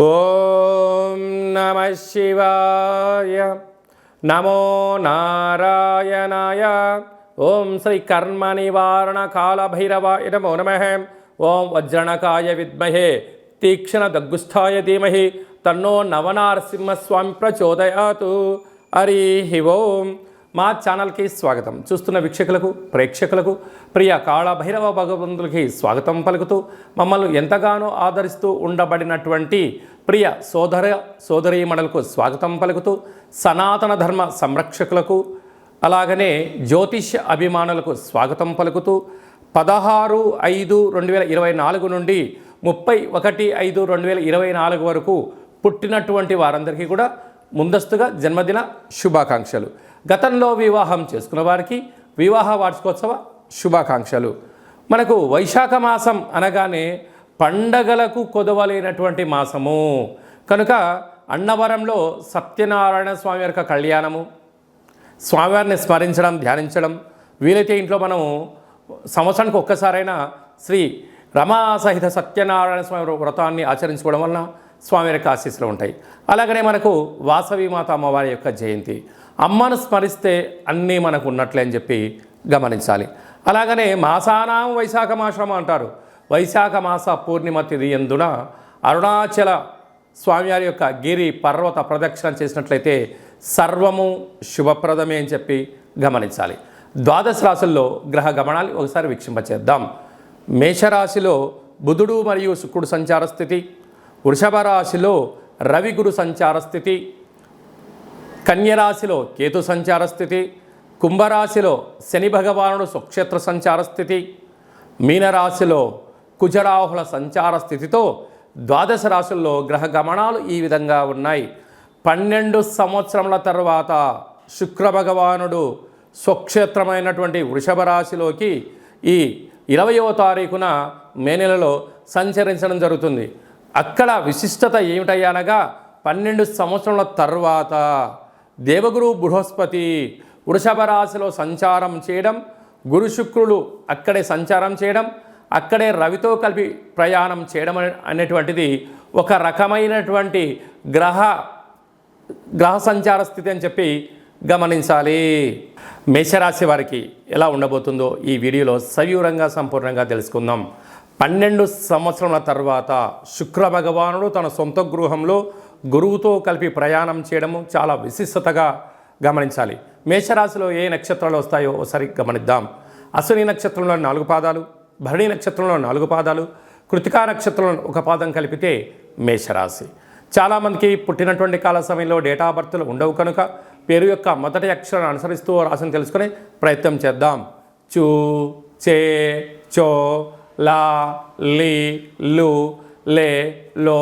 ఓం నమ శివాయ. నమో నారాయణాయ. ఓం శ్రీ కర్మ నివారణ కాల భైరవాయ నమో నమః. ఓం వజ్రణకాయ విద్మహే తీక్ష్ణ దగ్గుస్థాయ ధీమహి తన్నో నవనారసింహస్వామి ప్రచోదయాతు. హరి ఓం. మా ఛానల్కి స్వాగతం. చూస్తున్న వీక్షకులకు ప్రేక్షకులకు ప్రియ కాళభైరవ భగవంతులకి స్వాగతం పలుకుతూ మమ్మల్ని ఎంతగానో ఆదరిస్తూ ఉండబడినటువంటి ప్రియ సోదరీమణులకు స్వాగతం పలుకుతూ సనాతన ధర్మ సంరక్షకులకు అలాగనే జ్యోతిష్య అభిమానులకు స్వాగతం పలుకుతూ 16/5/2024 నుండి 31/5/2024 వరకు పుట్టినటువంటి వారందరికీ కూడా ముందస్తుగా జన్మదిన శుభాకాంక్షలు. గతంలో వివాహం చేసుకున్న వారికి వివాహ వార్షికోత్సవ శుభాకాంక్షలు. మనకు వైశాఖ మాసం అనగానే పండగలకు కొదవలేనటువంటి మాసము కనుక అన్నవరంలో సత్యనారాయణ స్వామి యొక్క కళ్యాణము, స్వామివారిని స్మరించడం, ధ్యానించడం, వీలైతే ఇంట్లో మనము సంవత్సరానికి ఒక్కసారైనా శ్రీ రమా సహిత సత్యనారాయణ స్వామి వ్రతాన్ని ఆచరించుకోవడం వలన స్వామి యొక్క ఆశీస్సులు ఉంటాయి. అలాగనే మనకు వాసవి మాత అమ్మవారి యొక్క జయంతి, అమ్మను స్మరిస్తే అన్నీ మనకు ఉన్నట్లే అని చెప్పి గమనించాలి. అలాగనే మాసానాం వైశాఖ మాసం అంటారు. వైశాఖ మాస పూర్ణిమ తిథి యందున అరుణాచల స్వామివారి యొక్క గిరి పర్వత ప్రదక్షిణ చేసినట్లయితే సర్వము శుభప్రదమే అని చెప్పి గమనించాలి. ద్వాదశ రాశుల్లో గ్రహ గమనాలు ఒకసారి వీక్షింపచేద్దాం. మేషరాశిలో బుధుడు మరియు శుక్రుడు సంచార స్థితి, వృషభ రాశిలో రవి గురు సంచార స్థితి, కన్యరాశిలో కేతు సంచార స్థితి, కుంభరాశిలో శని భగవానుడు స్వక్షేత్ర సంచార స్థితి, మీనరాశిలో కుజరాహుల సంచార స్థితితో ద్వాదశ రాశుల్లో గ్రహ గమనాలు ఈ విధంగా ఉన్నాయి. 12 సంవత్సరముల తర్వాత శుక్ర భగవానుడు స్వక్షేత్రమైనటువంటి వృషభ రాశిలోకి ఈ 20వ తారీఖున మే నెలలో సంచరించడం జరుగుతుంది. అక్కడ విశిష్టత ఏమిటయ్యనగా 12 సంవత్సరముల తర్వాత దేవగురు బృహస్పతి వృషభ రాశిలో సంచారం చేయడం, గురు శుక్రులు అక్కడే సంచారం చేయడం, అక్కడే రవితో కలిపి ప్రయాణం చేయడం అనేటువంటిది ఒక రకమైనటువంటి గ్రహ సంచార స్థితి అని చెప్పి గమనించాలి. మేషరాశి వారికి ఎలా ఉండబోతుందో ఈ వీడియోలో సవివరంగా సంపూర్ణంగా తెలుసుకుందాం. 12 సంవత్సరముల తర్వాత శుక్ర భగవానుడు తన సొంత గృహంలో గురువుతో కలిపి ప్రయాణం చేయడము చాలా విశిష్టతగా గమనించాలి. మేషరాశిలో ఏ నక్షత్రాలు వస్తాయో ఒకసారి గమనిద్దాం. అశ్విని నక్షత్రంలో 4 పాదాలు, భరణి నక్షత్రంలో 4 పాదాలు, కృతికా నక్షత్రంలో 1 పాదం కలిపితే మేషరాశి. చాలామందికి పుట్టినటువంటి కాల సమయంలో డేటా ఆఫ్ బర్త్లు ఉండవు కనుక పేరు యొక్క మొదటి అక్షరాన్ని అనుసరిస్తూ రాశిని తెలుసుకునే ప్రయత్నం చేద్దాం. చూ, చే, చో, లా, లి, లు, లే, లో,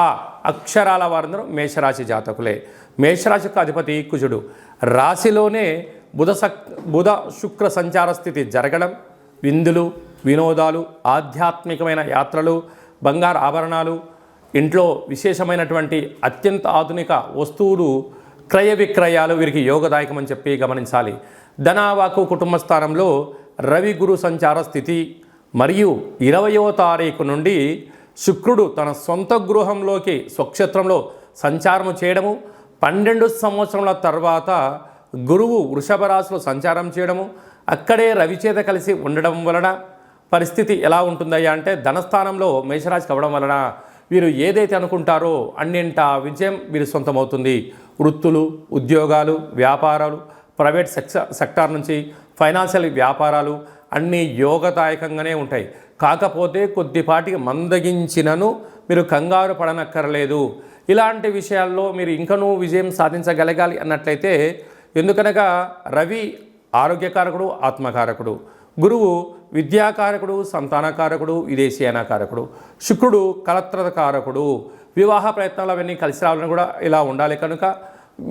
ఆ అక్షరాల వారందరూ మేషరాశి జాతకులే. మేషరాశికి అధిపతి కుజుడు. రాశిలోనే బుధ శుక్ర సంచార స్థితి జరగడం, విందులు, వినోదాలు, ఆధ్యాత్మికమైన యాత్రలు, బంగారు ఆభరణాలు, ఇంట్లో విశేషమైనటువంటి అత్యంత ఆధునిక వస్తువులు క్రయ విక్రయాలు వీరికి యోగదాయకమని చెప్పి గమనించాలి. ధనావాకు కుటుంబ స్థానంలో రవి గురు సంచార స్థితి మరియు 20వ తారీఖు నుండి శుక్రుడు తన సొంత గృహంలోకి స్వక్షేత్రంలో సంచారము చేయడము, 12 సంవత్సరముల తర్వాత గురువు వృషభ రాశిలో సంచారం చేయడము, అక్కడే రవిచేత కలిసి ఉండడం వలన పరిస్థితి ఎలా ఉంటుందయ్యా అంటే ధనస్థానంలో మేషరాశికి అవ్వడం వలన వీరు ఏదైతే అనుకుంటారో అన్నింటా విజయం వీరు సొంతమవుతుంది. వృత్తులు, ఉద్యోగాలు, వ్యాపారాలు, ప్రైవేట్ సెక్టార్ నుంచి ఫైనాన్షియల్ వ్యాపారాలు అన్నీ యోగదాయకంగానే ఉంటాయి. కాకపోతే కొద్దిపాటికి మందగించినను మీరు కంగారు పడనక్కర్లేదు. ఇలాంటి విషయాల్లో మీరు ఇంకనూ విజయం సాధించగలగాలి అన్నట్లయితే, ఎందుకనగా రవి ఆరోగ్యకారకుడు, ఆత్మకారకుడు, గురువు విద్యాకారకుడు, సంతానకారకుడు, విదేశీయానకారకుడు, శుక్రుడు కలత్రకారకుడు, వివాహ ప్రయత్నాలు అవన్నీ కలిసి రావాలని కూడా ఇలా ఉండాలి. కనుక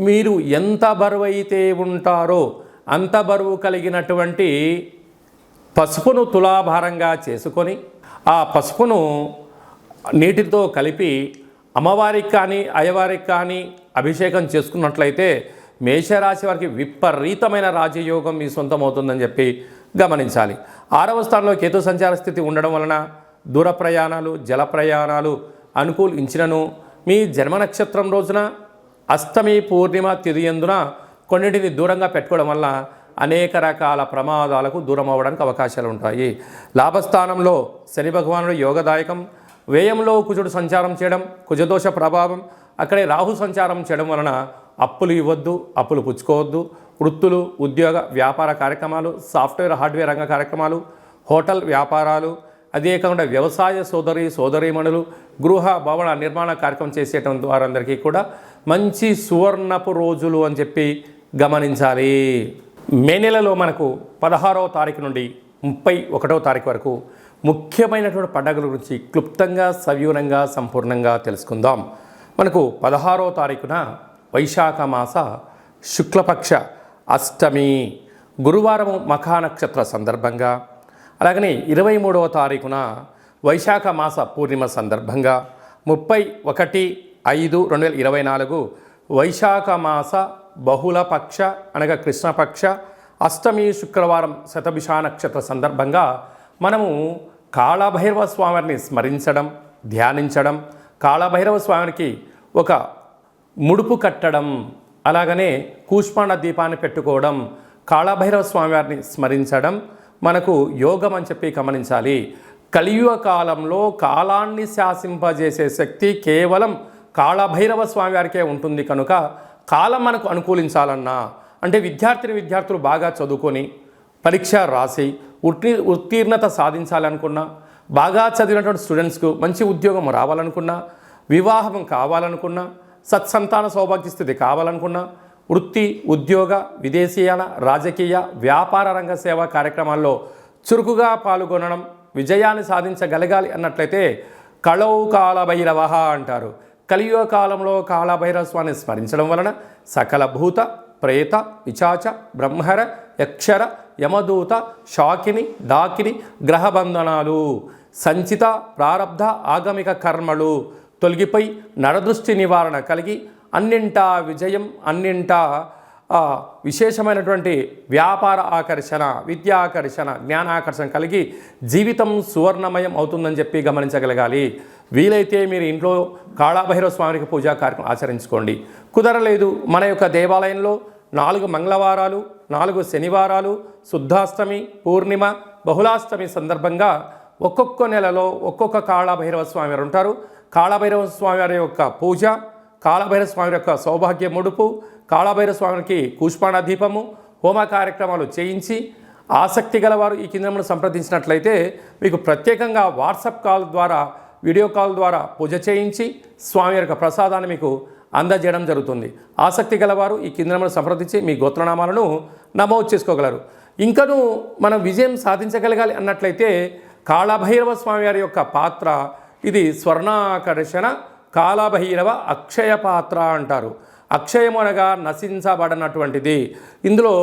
మీరు ఎంత బరువు అయితే ఉంటారో అంత బరువు కలిగినటువంటి పసుపును తులాభారంగా చేసుకొని ఆ పసుపును నీటితో కలిపి అమ్మవారికి కానీ అయ్యవారికి కానీ అభిషేకం చేసుకున్నట్లయితే మేషరాశి వారికి విపరీతమైన రాజయోగం మీ సొంతమవుతుందని చెప్పి గమనించాలి. 6వ స్థానంలో కేతు సంచార స్థితి ఉండడం వలన దూర ప్రయాణాలు, జల ప్రయాణాలు అనుకూలించినను మీ జన్మ నక్షత్రం రోజున అష్టమి పూర్ణిమ తిథియందున కొన్నింటిని దూరంగా పెట్టుకోవడం వల్ల అనేక రకాల ప్రమాదాలకు దూరం అవ్వడానికి అవకాశాలు ఉంటాయి. లాభస్థానంలో శని భగవానుడు యోగదాయకం, వ్యయంలో కుజుడు సంచారం చేయడం, కుజదోష ప్రభావం, అక్కడే రాహు సంచారం చేయడం వలన అప్పులు ఇవ్వద్దు, అప్పులు పుచ్చుకోవద్దు. వృత్తులు, ఉద్యోగ వ్యాపార కార్యక్రమాలు, సాఫ్ట్వేర్ హార్డ్వేర్ రంగ కార్యక్రమాలు, హోటల్ వ్యాపారాలు, అదే కాకుండా వ్యవసాయ సోదరీమణులు, గృహ భవన నిర్మాణ కార్యక్రమం చేసేటువంటి వారందరికీ కూడా మంచి సువర్ణపు రోజులు అని చెప్పి గమనించాలి. మే నెలలో మనకు 16వ తారీఖు నుండి 31వ తారీఖు వరకు ముఖ్యమైనటువంటి పండుగల గురించి క్లుప్తంగా సవివరంగా సంపూర్ణంగా తెలుసుకుందాం. మనకు 16వ తారీఖున వైశాఖ మాస శుక్లపక్ష అష్టమి గురువారం మఖా నక్షత్ర సందర్భంగా, అలాగనే 23వ తారీఖున వైశాఖ మాస పూర్ణిమ సందర్భంగా, 31/5/2024 వైశాఖ మాస బహుళపక్ష అనగా కృష్ణపక్ష అష్టమి శుక్రవారం శతభిష నక్షత్ర సందర్భంగా మనము కాళభైరవ స్వామిని స్మరించడం, ధ్యానించడం, కాళభైరవ స్వామికి ఒక ముడుపు కట్టడం, అలాగనే కూష్మాండ దీపాన్ని పెట్టుకోవడం, కాళభైరవ స్వామివారిని స్మరించడం మనకు యోగం అని చెప్పి గమనించాలి. కలియుగ కాలంలో కాలాన్ని శాసింపజేసే శక్తి కేవలం కాళభైరవ స్వామివారికే ఉంటుంది కనుక కాలం మనకు అనుకూలించాలన్నా, అంటే విద్యార్థులు బాగా చదువుకొని పరీక్ష రాసి ఉత్తీర్ణత సాధించాలనుకున్నా, బాగా చదివినటువంటి స్టూడెంట్స్కు మంచి ఉద్యోగం రావాలనుకున్నా, వివాహం కావాలనుకున్నా, సత్సంతాన సౌభాగ్య స్థితి కావాలనుకున్నా, వృత్తి, ఉద్యోగ, విదేశీయాల, రాజకీయ, వ్యాపార రంగ సేవా కార్యక్రమాల్లో చురుకుగా పాల్గొనడం, విజయాన్ని సాధించగలగాలి అన్నట్లయితే కళౌ కాళభైరవ అంటారు. కలియుగ కాలంలో కాళభైరవ స్వామిని స్మరించడం వలన సకల భూత, ప్రేత, పిశాచ, బ్రహ్మర, యక్షర, యమదూత, శాకిని, డాకిని గ్రహబంధనాలు, సంచిత ప్రారబ్ధ ఆగమిక కర్మలు తొలగిపోయి నరదృష్టి నివారణ కలిగి అన్నింటా విజయం, అన్నింటా విశేషమైనటువంటి వ్యాపార ఆకర్షణ, విద్యా ఆకర్షణ, జ్ఞానాకర్షణ కలిగి జీవితం సువర్ణమయం అవుతుందని చెప్పి గమనించగలగాలి. వీలైతే మీరు ఇంట్లో కాళభైరవ స్వామికి పూజా కార్యక్రమం ఆచరించుకోండి. కుదరలేదు, మన యొక్క దేవాలయంలో 4 మంగళవారాలు, 4 శనివారాలు, శుద్ధాష్టమి, పూర్ణిమ, బహుళాష్టమి సందర్భంగా ఒక్కొక్క నెలలో ఒక్కొక్క కాళభైరవ స్వామి వారు ఉంటారు. కాళభైరవ స్వామి వారి యొక్క పూజ, కాళభైరవ స్వామి యొక్క సౌభాగ్య ముడుపు, కాళభైరవ స్వామికి కూష్మాండ దీపము, హోమ కార్యక్రమాలు చేయించి ఆసక్తి గలవారు ఈ కేంద్రంలో సంప్రదించినట్లయితే మీకు ప్రత్యేకంగా వాట్సాప్ కాల్ ద్వారా, వీడియో కాల్ ద్వారా పూజ చేయించి స్వామి యొక్క ప్రసాదాన్ని మీకు అందజేయడం జరుగుతుంది. ఆసక్తి గలవారు ఈ కేంద్రంలో సంప్రదించి మీ గోత్రనామాలను నమోదు చేసుకోగలరు. ఇంకనూ మనం విజయం సాధించగలగాలి అన్నట్లయితే కాళభైరవ స్వామి వారి యొక్క పాత్ర ఇది స్వర్ణాకర్షణ కాళభైరవ అక్షయ పాత్ర అంటారు. అక్షయము అనగా నశించబడినటువంటిది. ఇందులో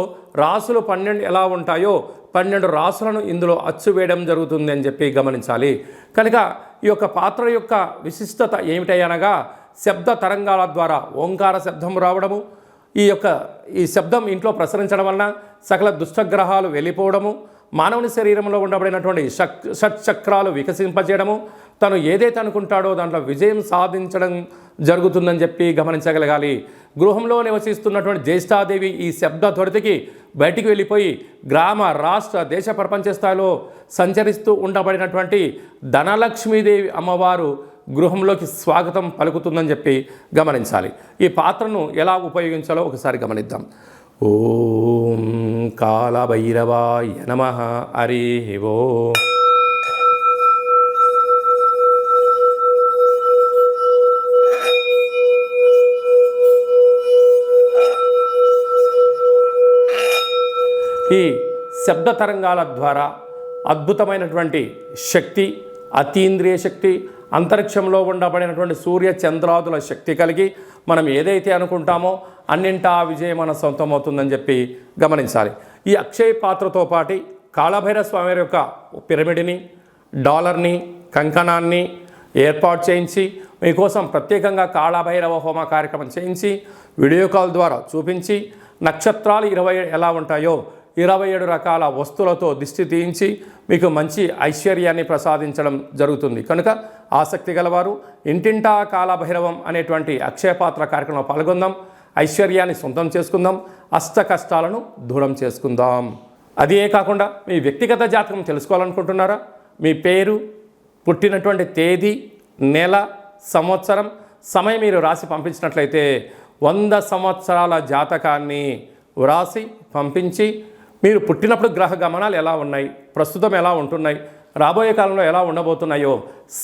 రాసులు 12 ఎలా ఉంటాయో 12 రాసులను ఇందులో అచ్చు వేయడం జరుగుతుంది అని చెప్పి గమనించాలి. కనుక ఈ యొక్క పాత్ర యొక్క విశిష్టత ఏమిటనగా శబ్ద తరంగాల ద్వారా ఓంకార శబ్దం రావడము, ఈ శబ్దం ఇంట్లో ప్రసరించడం వలన సకల దుష్టగ్రహాలు వెళ్ళిపోవడము, మానవుని శరీరంలో ఉండబడినటువంటి షట్చక్రాలు వికసింపజేయడము, తను ఏదైతే అనుకుంటాడో దాంట్లో విజయం సాధించడం జరుగుతుందని చెప్పి గమనించగలగాలి. గృహంలో నివసిస్తున్నటువంటి జ్యేష్ఠాదేవి ఈ శబ్ద త్వరితకి బయటికి వెళ్ళిపోయి గ్రామ, రాష్ట్ర, దేశ, ప్రపంచ స్థాయిలో సంచరిస్తూ ఉండబడినటువంటి ధనలక్ష్మీదేవి అమ్మవారు గృహంలోకి స్వాగతం పలుకుతుందని చెప్పి గమనించాలి. ఈ పాత్రను ఎలా ఉపయోగించాలో ఒకసారి గమనిద్దాం. ఓం కాళభైరవాయ నమః. హరి ఓం. ఈ శబ్ద తరంగాల ద్వారా అద్భుతమైనటువంటి శక్తి, అతీంద్రియ శక్తి, అంతరిక్షంలో ఉండబడినటువంటి సూర్య చంద్రాదుల శక్తి కలిగి మనం ఏదైతే అనుకుంటామో అన్నింటా విజయం మన సొంతమవుతుందని చెప్పి గమనించాలి. ఈ అక్షయ పాత్రతో పాటు కాళభైరవ స్వామి యొక్క పిరమిడ్ని, డాలర్ని, కంకణాన్ని ఏర్పాటు చేయించి మీకోసం ప్రత్యేకంగా కాళభైరవ హోమ కార్యక్రమం చేయించి వీడియో కాల్ ద్వారా చూపించి నక్షత్రాలు 20 ఎలా ఉంటాయో 27 రకాల వస్తువులతో దిష్టి తీయించి మీకు మంచి ఐశ్వర్యాన్ని ప్రసాదించడం జరుగుతుంది. కనుక ఆసక్తి గలవారు ఇంటింటా కాలభైరవం అనేటువంటి అక్షయపాత్ర కార్యక్రమంలో పాల్గొందాం. ఐశ్వర్యాన్ని సొంతం చేసుకుందాం. అష్ట కష్టాలను దూరం చేసుకుందాం. అదే కాకుండా మీ వ్యక్తిగత జాతకం తెలుసుకోవాలనుకుంటున్నారా? మీ పేరు, పుట్టినటువంటి తేదీ, నెల, సంవత్సరం, సమయం మీరు రాసి పంపించినట్లయితే 100 సంవత్సరాల జాతకాన్ని వ్రాసి పంపించి మీరు పుట్టినప్పుడు గ్రహ గమనాలు ఎలా ఉన్నాయి, ప్రస్తుతం ఎలా ఉంటున్నాయి, రాబోయే కాలంలో ఎలా ఉండబోతున్నాయో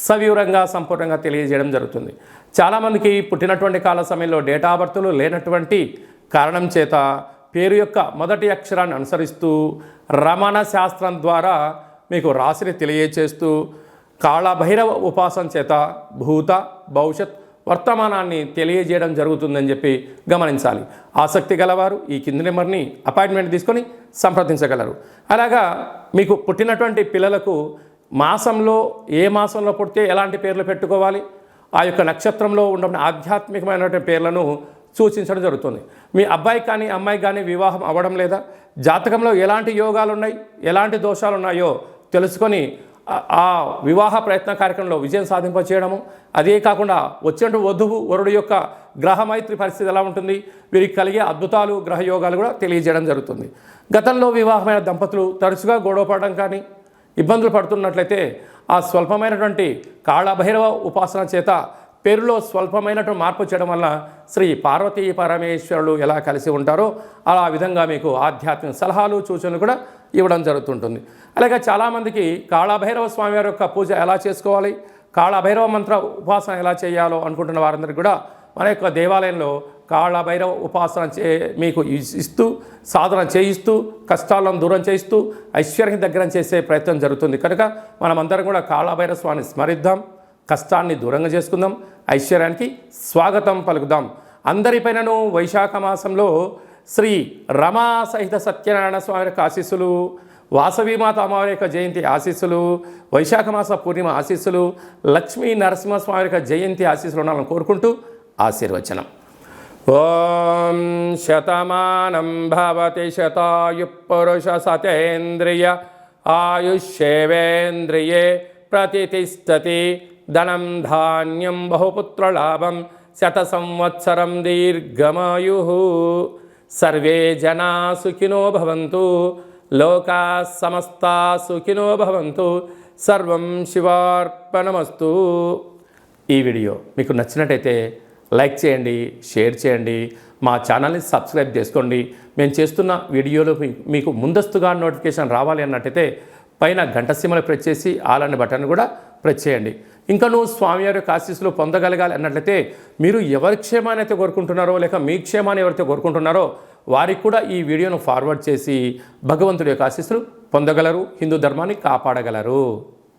సవివరంగా సంపూర్ణంగా తెలియజేయడం జరుగుతుంది. చాలామందికి పుట్టినటువంటి కాల సమయంలో డేటా ఆఫ్ బర్త్లు లేనటువంటి కారణం చేత పేరు యొక్క మొదటి అక్షరాన్ని అనుసరిస్తూ రమణ శాస్త్రం ద్వారా మీకు రాశిని తెలియచేస్తూ కాళభైరవ ఉపాసన చేత భూత, భవిష్యత్, వర్తమానాన్ని తెలియజేయడం జరుగుతుందని చెప్పి గమనించాలి. ఆసక్తి గలవారు ఈ కింది నెంబర్ని అపాయింట్మెంట్ తీసుకొని సంప్రదించగలరు. అలాగా మీకు పుట్టినటువంటి పిల్లలకు మాసంలో ఏ మాసంలో పుడితే ఎలాంటి పేర్లు పెట్టుకోవాలి, ఆ యొక్క నక్షత్రంలో ఉన్న ఆధ్యాత్మికమైనటువంటి పేర్లను సూచించడం జరుగుతుంది. మీ అబ్బాయి కానీ అమ్మాయి కానీ వివాహం అవ్వడం లేదా, జాతకంలో ఎలాంటి యోగాలు ఉన్నాయి, ఎలాంటి దోషాలు ఉన్నాయో తెలుసుకొని ఆ వివాహ ప్రయత్న కార్యక్రమంలో విజయం సాధింపచేయడము, అదే కాకుండా వచ్చినట్టు వధువు వరుడు యొక్క గ్రహమైత్రి పరిస్థితి ఎలా ఉంటుంది, వీరికి కలిగే అద్భుతాలు గ్రహయోగాలు కూడా తెలియజేయడం జరుగుతుంది. గతంలో వివాహమైన దంపతులు తరచుగా గొడవ పడడం కానీ ఇబ్బందులు పడుతున్నట్లయితే ఆ స్వల్పమైనటువంటి కాళభైరవ ఉపాసన చేత పేరులో స్వల్పమైనటువంటి మార్పు చేయడం వల్ల శ్రీ పార్వతీ పరమేశ్వరులు ఎలా కలిసి ఉంటారో అలా విధంగా మీకు ఆధ్యాత్మిక సలహాలు సూచనలు కూడా ఇవ్వడం జరుగుతుంటుంది. అలాగే చాలామందికి కాళభైరవ స్వామివారి యొక్క పూజ ఎలా చేసుకోవాలి, కాళభైరవ మంత్ర ఉపాసన ఎలా చేయాలో అనుకుంటున్న వారందరికీ కూడా మన యొక్క దేవాలయంలో కాళభైరవ ఉపాసన మీకు ఇస్తూ సాధన చేయిస్తూ కష్టాలను దూరం చేయిస్తూ ఐశ్వర్యం దగ్గర చేసే ప్రయత్నం జరుగుతుంది. కనుక మనమందరం కూడా కాళభైరవ స్వామిని స్మరిద్దాం, కష్టాన్ని దూరంగా చేసుకుందాం, ఐశ్వర్యానికి స్వాగతం పలుకుదాం. అందరిపైనను వైశాఖ మాసంలో శ్రీ రమా సహిత సత్యనారాయణ స్వామి యొక్క ఆశీస్సులు, వాసవీమాత అమ్మవారి యొక్క జయంతి ఆశీస్సులు, వైశాఖ మాస పూర్ణిమ ఆశీస్సులు, లక్ష్మీ నరసింహస్వామి యొక్క జయంతి ఆశీస్సులు ఉండాలని కోరుకుంటూ ఆశీర్వచనం. ఓం శతమానం భవతి శతాయు పురుష సతేంద్రియ ఆయుష్యేవేంద్రియే ప్రతిష్టతి ధనం ధాన్యం బహుపుత్రలాభం శత సంవత్సరం దీర్ఘమాయు. సర్వే జనా సుఖినో భవంతు, లోకా సమస్తా సుఖినో భవంతు. సర్వం శివార్పణమస్తు. ఈ వీడియో మీకు నచ్చినట్టయితే లైక్ చేయండి, షేర్ చేయండి, మా ఛానల్ని సబ్స్క్రైబ్ చేసుకోండి. మేము చేస్తున్న వీడియోలు మీకు ముందస్తుగా నోటిఫికేషన్ రావాలి అన్నట్టయితే పైన గంట సింబల్ ప్రెస్ చేసి ఆల్ అనే బటన్ కూడా ప్రెస్ చేయండి. ఇంకా నువ్వు స్వామివారి యొక్క ఆశీస్సులు పొందగలగాలి అన్నట్లయితే మీరు ఎవరి క్షేమాన్ని అయితే కోరుకుంటున్నారో లేక మీ క్షేమాన్ని ఎవరైతే కోరుకుంటున్నారో వారికి కూడా ఈ వీడియోను ఫార్వర్డ్ చేసి భగవంతుడి యొక్క ఆశీస్సులు పొందగలరు, హిందూ ధర్మాన్ని కాపాడగలరు.